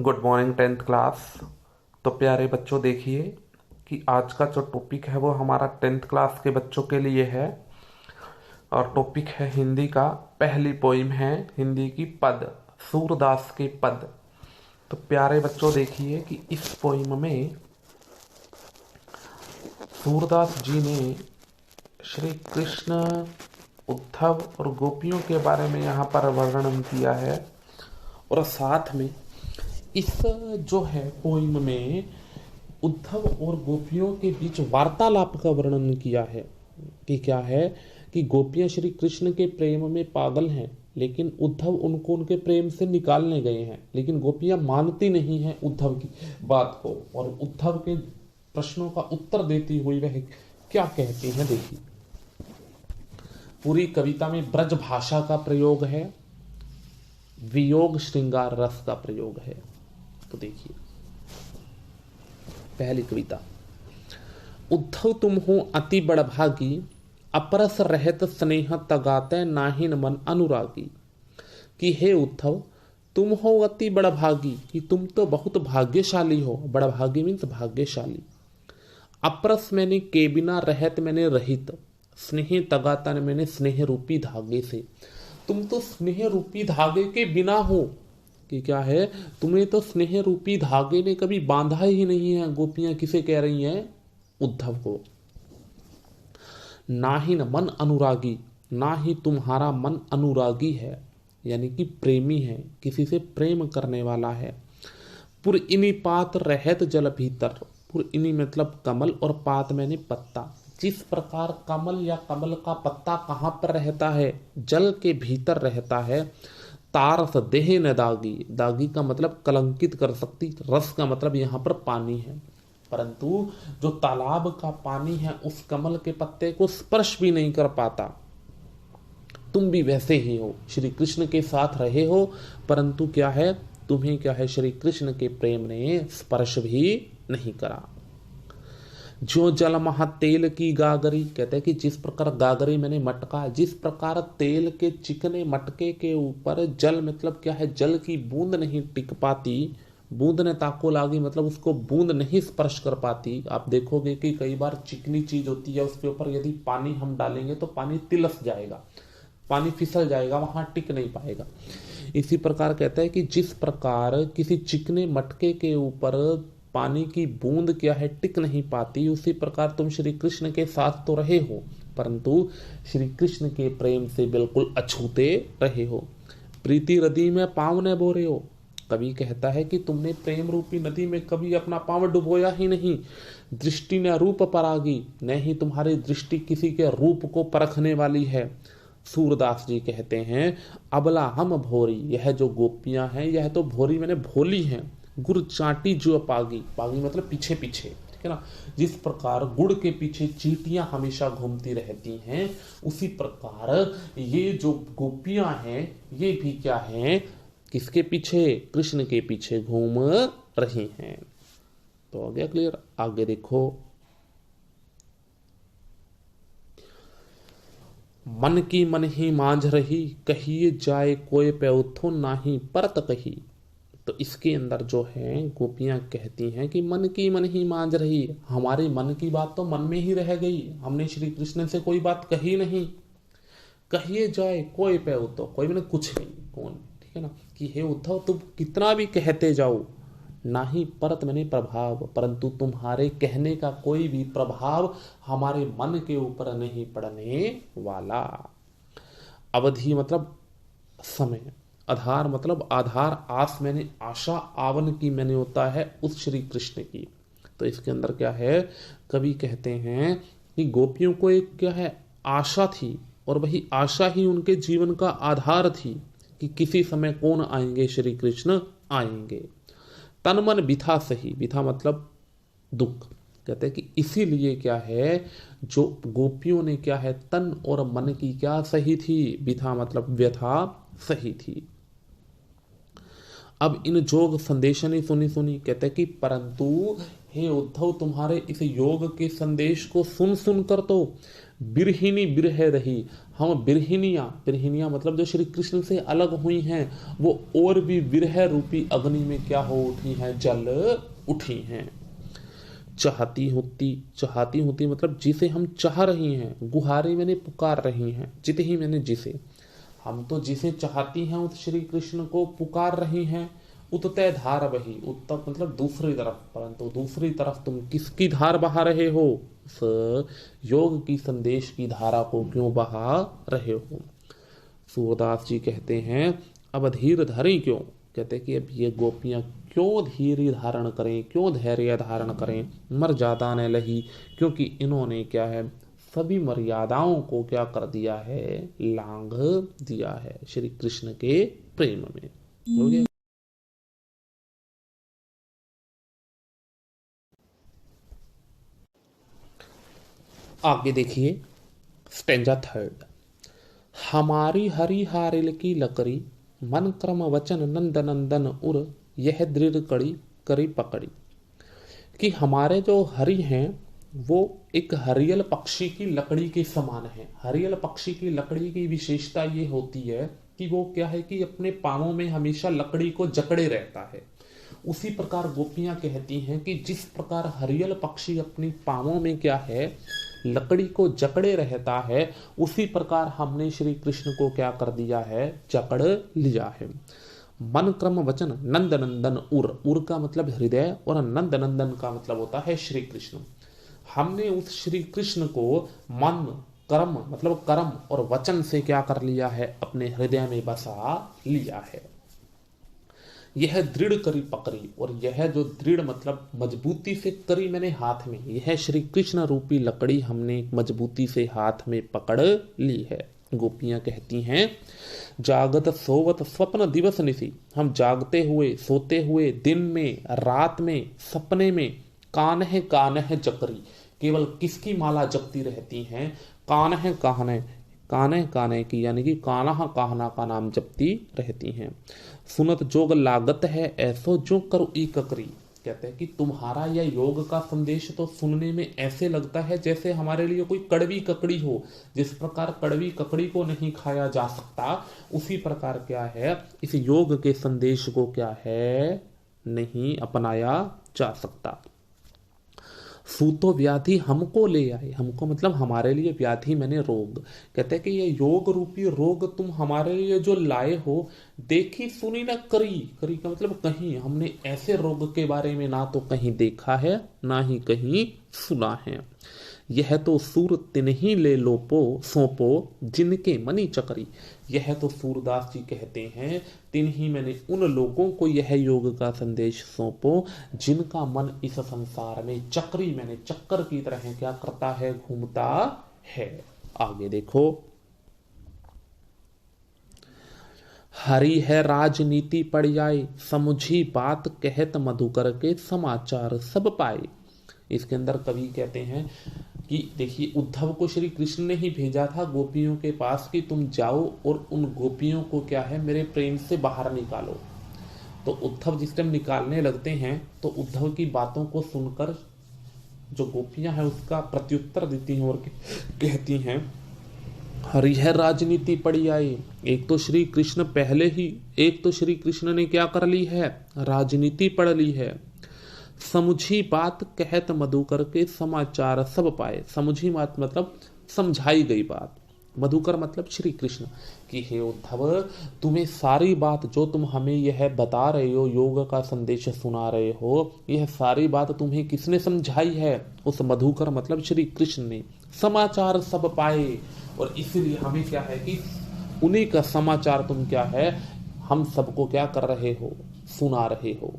Good morning tenth class. तो प्यारे बच्चों, देखिए कि आज का जो टॉपिक है वो हमारा टेंथ क्लास के बच्चों के लिए है। और टॉपिक है हिंदी का। पहली पोइम है हिंदी की पद, सूरदास के पद। तो प्यारे बच्चों, देखिए कि इस पोइम में सूरदास जी ने श्री कृष्ण, उद्धव और गोपियों के बारे में यहाँ पर वर्णन किया है। और साथ में इस जो है पोइम में उद्धव और गोपियों के बीच वार्तालाप का वर्णन किया है। कि क्या है कि गोपियां श्री कृष्ण के प्रेम में पागल हैं, लेकिन उद्धव उनको उनके प्रेम से निकालने गए हैं, लेकिन गोपियां मानती नहीं हैं उद्धव की बात को। और उद्धव के प्रश्नों का उत्तर देती हुई वह क्या कहती हैं, देखिए। पूरी कविता में ब्रज भाषा का प्रयोग है, वियोग श्रृंगार रस का प्रयोग है। तो देखिए पहली कविता। उद्धव तुम हो अति बड़भागी, अपरस रहत स्नेह तगाते नाहिन मन अनुरागी। कि हे उद्धव, तुम हो अति बड़भागी, कि तुम तो बहुत भाग्यशाली हो। बड़भागी मीन्स भाग्यशाली। अपरस मैंने के बिना, रहत मैंने रहित, स्नेह तगाता मैंने स्नेह रूपी धागे से। तुम तो स्नेह रूपी धागे के बिना हो। कि क्या है, तुम्हें तो स्नेह रूपी धागे ने कभी बांधा ही नहीं है। गोपियां किसे कह रही हैं? उद्धव को। ना ही न मन अनुरागी, ना ही तुम्हारा मन अनुरागी है, यानी कि प्रेमी है, किसी से प्रेम करने वाला है। पुर इनी पात रहत जल भीतर। पुर इनी मतलब कमल, और पात मैंने पत्ता। जिस प्रकार कमल या कमल का पत्ता कहाँ पर रहता है? जल के भीतर रहता है। तारस देह न दागी, दागी का मतलब कलंकित कर सकती, रस का मतलब यहाँ पर पानी है। परंतु जो तालाब का पानी है उस कमल के पत्ते को स्पर्श भी नहीं कर पाता। तुम भी वैसे ही हो, श्री कृष्ण के साथ रहे हो, परंतु क्या है, तुम्हें क्या है, श्री कृष्ण के प्रेम ने स्पर्श भी नहीं करा। जो जल महा तेल की गागरी, कहते हैं कि जिस प्रकार गागरी मैंने मटका, जिस प्रकार तेल के चिकने मटके के ऊपर जल मतलब क्या है, जल की बूंद नहीं टिक पाती। बूंद ने ताको लागी मतलब उसको बूंद नहीं स्पर्श कर पाती। आप देखोगे कि कई बार चिकनी चीज होती है, उसके ऊपर यदि पानी हम डालेंगे तो पानी तिलस जाएगा, पानी फिसल जाएगा, वहां टिक नहीं पाएगा। इसी प्रकार कहता है कि जिस प्रकार किसी चिकने मटके के ऊपर पानी की बूंद क्या है, टिक नहीं पाती, उसी प्रकार तुम श्री कृष्ण के साथ तो रहे हो, परंतु श्री कृष्ण के प्रेम से बिल्कुल अछूते रहे हो। प्रीति नदी में पांव न बोरे हो। कवि कहता है कि तुमने प्रेम रूपी नदी में कभी अपना पांव डुबोया ही नहीं। दृष्टि न रूप परागी, न ही तुम्हारी दृष्टि किसी के रूप को परखने वाली है। सूरदास जी कहते हैं, अबला हम भोरी, यह जो गोपियां हैं यह तो भोरी मैंने भोली हैं। गुड़ चाटी जो पागी, पागी मतलब पीछे पीछे, ठीक है ना। जिस प्रकार गुड़ के पीछे चींटियां हमेशा घूमती रहती हैं, उसी प्रकार ये जो गोपियां हैं ये भी क्या हैं, किसके पीछे? कृष्ण के पीछे घूम रही हैं। तो हो गया क्लियर? आगे देखो। मन की मन ही मांझ रही, कहिए जाए कोई प्योथो नाही परत कही। तो इसके अंदर जो है गोपियां कहती हैं कि मन की मन ही मांझ रही, हमारे मन की बात तो मन में ही रह गई, हमने श्री कृष्ण से कोई बात कही नहीं। कहिए जाए कोई प्योथो, कोई मैंने कुछ नहीं, कौन, ठीक है ना। कि हे उद्धव, तुम कितना भी कहते जाओ, ना ही परत मैंने प्रभाव, परंतु तुम्हारे कहने का कोई भी प्रभाव हमारे मन के ऊपर नहीं पड़ने वाला। अवधि मतलब समय, आधार मतलब आधार, आस मैंने आशा, आवन की मैंने होता है उस श्री कृष्ण की। तो इसके अंदर क्या है, कवि कहते हैं कि गोपियों को एक क्या है, आशा थी, और वही आशा ही उनके जीवन का आधार थी कि किसी समय कौन आएंगे, श्री कृष्ण आएंगे। तन मन बिथा सही, बिथा मतलब दुख। कहते हैं कि इसीलिए क्या है, जो गोपियों ने क्या है, तन और मन की क्या सही थी, बिथा मतलब व्यथा सही थी। अब इन जोग संदेश ने सुनी सुनी, कहते हैं कि परंतु हे उद्धव, तुम्हारे इस योग के संदेश को सुन सुन कर तो बिरहिनी बिरह रही, हम बिरहिनियाँ मतलब जो श्री कृष्ण से अलग हुई हैं वो और भी विरह रूपी अग्नि में क्या हो उठी हैं, जल उठी हैं। चाहती होती मतलब जिसे हम चाह रही हैं, गुहारी मैंने पुकार रही हैं, जित ही मैंने जिसे, हम तो जिसे चाहती हैं उस श्री कृष्ण को पुकार रही हैं। उतते धार बही, उत्तर मतलब दूसरी तरफ, परंतु दूसरी तरफ तुम किसकी धार बहा रहे हो, उस योग की संदेश की धारा को क्यों बहा रहे हो। सूरदास जी कहते हैं अब धीर धरी क्यों, कहते कि अब ये गोपियां क्यों धीर धारण करें, क्यों धैर्य धारण करें, मर जाता न लही, क्योंकि इन्होंने क्या है सभी मर्यादाओं को क्या कर दिया है, लांघ दिया है श्री कृष्ण के प्रेम में। हो गया। आगे देखिए स्टेंजा थर्ड। हमारी हरी हारिल की लकड़ी, मन क्रम वचन नंद नंदन उर, यह दृढ़ कड़ी करी पकड़ी। कि हमारे जो हरि हैं वो एक हरियल पक्षी की लकड़ी के समान है। हरियल पक्षी की लकड़ी की विशेषता ये होती है कि वो क्या है कि अपने पांवों में हमेशा लकड़ी को जकड़े रहता है। उसी प्रकार गोपियां कहती हैं कि जिस प्रकार हरियल पक्षी अपनी पांवों में क्या है लकड़ी को जकड़े रहता है, उसी प्रकार हमने श्री कृष्ण को क्या कर दिया है, जकड़ लिया है। मन क्रम वचन नंद नंदन उर का मतलब हृदय और नंद नंदन का मतलब होता है श्री कृष्ण। हमने उस श्री कृष्ण को मन कर्म मतलब कर्म और वचन से क्या कर लिया है, अपने हृदय में बसा लिया है। यह दृढ़ करी पकड़ी, और यह जो दृढ़ मतलब मजबूती से करी मैंने हाथ में, यह श्री कृष्ण रूपी लकड़ी हमने मजबूती से हाथ में पकड़ ली है। गोपियां कहती हैं जागत सोवत स्वप्न दिवस निसी, हम जागते हुए सोते हुए दिन में रात में सपने में कान है जकरी, केवल किसकी माला जपती रहती हैं, काने काने की यानी कि कान्हा कान्हा का नाम जपती रहती हैं। सुनत जोग लागत है ऐसो जो करो ई ककरी, कहते हैं कि तुम्हारा यह योग का संदेश तो सुनने में ऐसे लगता है जैसे हमारे लिए कोई कड़वी ककड़ी हो। जिस प्रकार कड़वी ककड़ी को नहीं खाया जा सकता, उसी प्रकार क्या है इस योग के संदेश को क्या है नहीं अपनाया जा सकता। सूतो व्याधि हमको ले आए, हमको मतलब हमारे लिए व्याधि मैंने रोग, कहते हैं कि ये योग रूपी रोग तुम हमारे लिए जो लाए हो, देखी सुनी ना करी, करी का मतलब कहीं हमने ऐसे रोग के बारे में ना तो कहीं देखा है ना ही कहीं सुना है। यह तो सूर तिन्ही ले लोपो सौंपो जिनके मनी चकरी, यह तो सूरदास जी कहते हैं तिन्ही मैंने उन लोगों को यह योग का संदेश सौंपो जिनका मन इस संसार में चक्री मैंने चक्कर की तरह क्या करता है, घूमता है। आगे देखो हरि है राजनीति पड़ जाए, समुझी बात कहत मधुकर के समाचार सब पाए। इसके अंदर कवि कहते हैं कि देखिए उद्धव को श्री कृष्ण ने ही भेजा था गोपियों के पास कि तुम जाओ और उन गोपियों को क्या है मेरे प्रेम से बाहर निकालो। तो उद्धव जिस टाइम निकालने लगते हैं तो उद्धव की बातों को सुनकर जो गोपियां हैं उसका प्रत्युत्तर देती हैं और कहती हैं हरिहर राजनीति पड़ी आई। एक तो श्री कृष्ण पहले ही, एक तो श्री कृष्ण ने क्या कर ली है, राजनीति पढ़ ली है। समुझी बात कहत मधुकर के समाचार सब पाए, समुझी बात मतलब समझाई गई बात, मधुकर मतलब श्री कृष्ण कि हे उद्धव तुम्हें सारी बात जो तुम हमें यह बता रहे हो, योग का संदेश सुना रहे हो, यह सारी बात तुम्हें किसने समझाई है, उस मधुकर मतलब श्री कृष्ण ने। समाचार सब पाए, और इसीलिए हमें क्या है कि उन्हीं का समाचार तुम क्या है हम सबको क्या कर रहे हो, सुना रहे हो।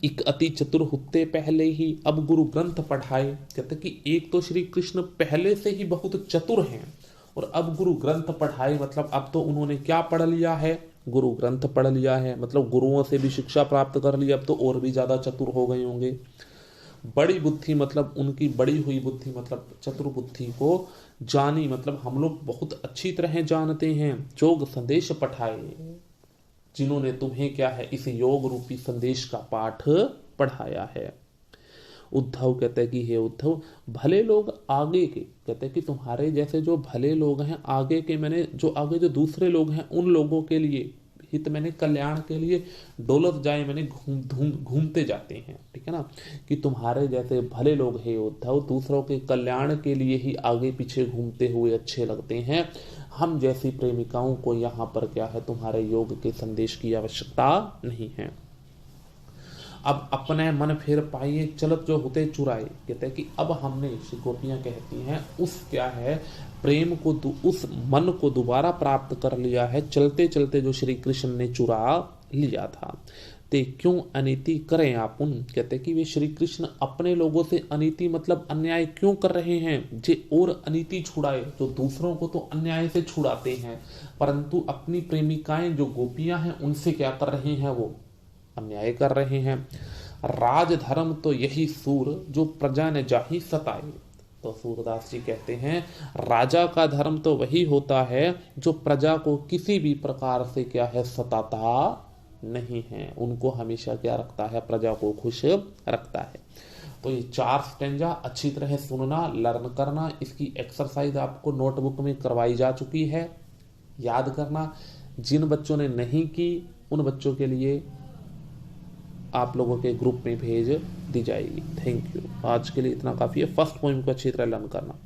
एक अति चतुर हुत्ते पहले ही अब गुरु ग्रंथ पढ़ाए, कहते कि एक तो श्री कृष्ण पहले से ही बहुत चतुर हैं और अब गुरु ग्रंथ पढ़ाए मतलब अब तो उन्होंने क्या पढ़ लिया है, गुरु ग्रंथ पढ़ लिया है, मतलब गुरुओं से भी शिक्षा प्राप्त कर ली, अब तो और भी ज्यादा चतुर हो गए होंगे। बड़ी बुद्धि मतलब उनकी बड़ी हुई बुद्धि मतलब चतुर बुद्धि को जानी मतलब हम लोग बहुत अच्छी तरह जानते हैं। जोग संदेश पढ़ाए, जिन्होंने तुम्हें क्या है इस योग रूपी संदेश का पाठ पढ़ाया है। उद्धव कहते हैं कि हे उद्धव, भले लोग आगे के, कहते हैं कि तुम्हारे जैसे जो भले लोग हैं आगे के, मैंने जो आगे जो दूसरे लोग हैं उन लोगों के लिए हित, मैंने कल्याण के लिए डोलत जाए, मैंने घूमते जाते हैं, ठीक है ना, कि तुम्हारे जैसे भले लोग हे उद्धव दूसरों के कल्याण के लिए ही आगे पीछे घूमते हुए अच्छे लगते हैं। हम जैसी प्रेमिकाओं को यहाँ पर क्या है, तुम्हारे योग के संदेश की आवश्यकता नहीं है। अब अपने मन फेर पाइए चलत जो होते चुराए, कहते हैं कि अब हमने, श्री गोपियां कहती हैं, उस क्या है प्रेम को, उस मन को दोबारा प्राप्त कर लिया है, चलते चलते जो श्री कृष्ण ने चुरा लिया था। ते क्यों अनीति करें आपुन, कहते कि वे श्री कृष्ण अपने लोगों से अनीति मतलब अन्याय क्यों कर रहे हैं, जे और अनीति छुड़ाए, जो दूसरों को तो अन्याय से छुड़ाते हैं, परंतु अपनी प्रेमिकाएं जो गोपियां हैं उनसे क्या कर रहे हैं, वो अन्याय कर रहे हैं। राजधर्म तो यही सूर जो प्रजा ने जाही सताए, तो सूरदास जी कहते हैं राजा का धर्म तो वही होता है जो प्रजा को किसी भी प्रकार से क्या है सताता नहीं है, उनको हमेशा क्या रखता है, प्रजा को खुश रखता है। तो ये 4 स्टेंजा अच्छी तरह सुनना, लर्न करना, इसकी एक्सरसाइज आपको नोटबुक में करवाई जा चुकी है, याद करना। जिन बच्चों ने नहीं की उन बच्चों के लिए आप लोगों के ग्रुप में भेज दी जाएगी। Thank you. आज के लिए इतना काफ़ी है। फर्स्ट पोइम को अच्छी तरह लर्न करना।